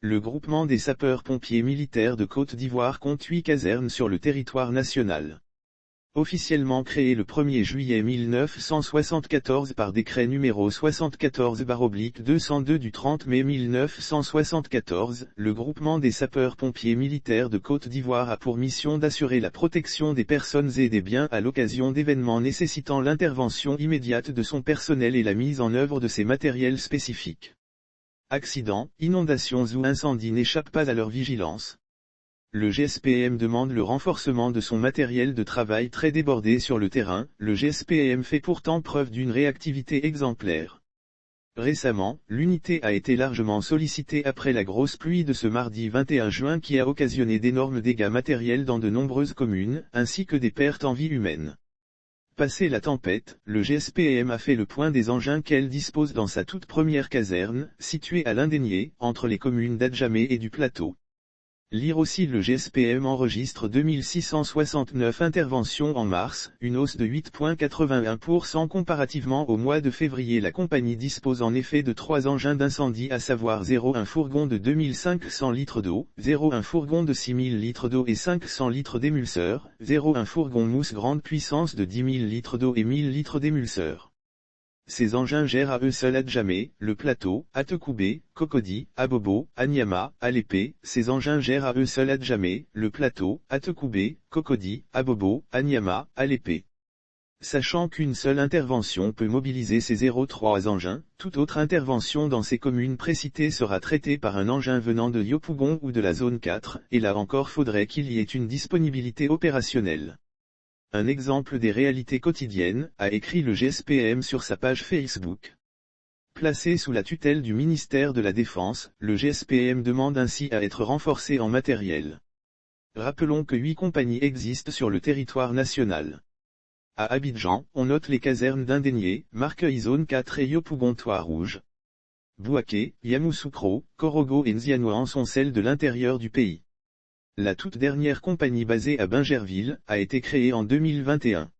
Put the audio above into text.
Le groupement des sapeurs-pompiers militaires de Côte d'Ivoire compte 8 casernes sur le territoire national. Officiellement créé le 1er juillet 1974 par décret numéro 74/202 du 30 mai 1974, le groupement des sapeurs-pompiers militaires de Côte d'Ivoire a pour mission d'assurer la protection des personnes et des biens à l'occasion d'événements nécessitant l'intervention immédiate de son personnel et la mise en œuvre de ses matériels spécifiques. Accidents, inondations ou incendies n'échappent pas à leur vigilance. Le GSPM demande le renforcement de son matériel de travail très débordé sur le terrain. Le GSPM fait pourtant preuve d'une réactivité exemplaire. Récemment, l'unité a été largement sollicitée après la grosse pluie de ce mardi 21 juin qui a occasionné d'énormes dégâts matériels dans de nombreuses communes, ainsi que des pertes en vie humaine. Passé la tempête, le GSPM a fait le point des engins qu'elle dispose dans sa toute première caserne, située à L'Indénié, entre les communes d'Adjamé et du Plateau. Lire aussi le GSPM enregistre 2669 interventions en mars, une hausse de 8,81% comparativement au mois de février. La compagnie dispose en effet de 3 engins d'incendie à savoir 1 fourgon de 2500 litres d'eau, 1 fourgon de 6000 litres d'eau et 500 litres d'émulseur, 1 fourgon mousse grande puissance de 10 000 litres d'eau et 1000 litres d'émulseur. Ces engins gèrent à eux seuls Adjamé, le Plateau, Atekoubé, Cocody, Abobo, Anyama, Alépé. Ces engins gèrent à eux seuls Adjamé, le Plateau, Atekoubé, Cocody, Abobo, Anyama, Alépé. Sachant qu'une seule intervention peut mobiliser ces 0,3 engins, toute autre intervention dans ces communes précitées sera traitée par un engin venant de Yopougon ou de la zone 4, et là encore faudrait qu'il y ait une disponibilité opérationnelle. Un exemple des réalités quotidiennes, a écrit le GSPM sur sa page Facebook. Placé sous la tutelle du ministère de la Défense, le GSPM demande ainsi à être renforcé en matériel. Rappelons que 8 compagnies existent sur le territoire national. À Abidjan, on note les casernes d'Indénié, Marqueuil zone 4 et Yopougon-Trois-Rouges. Bouaké, Yamoussoukro, Korogo et Nzianouan sont celles de l'intérieur du pays. La toute dernière compagnie basée à Bingerville, a été créée en 2021.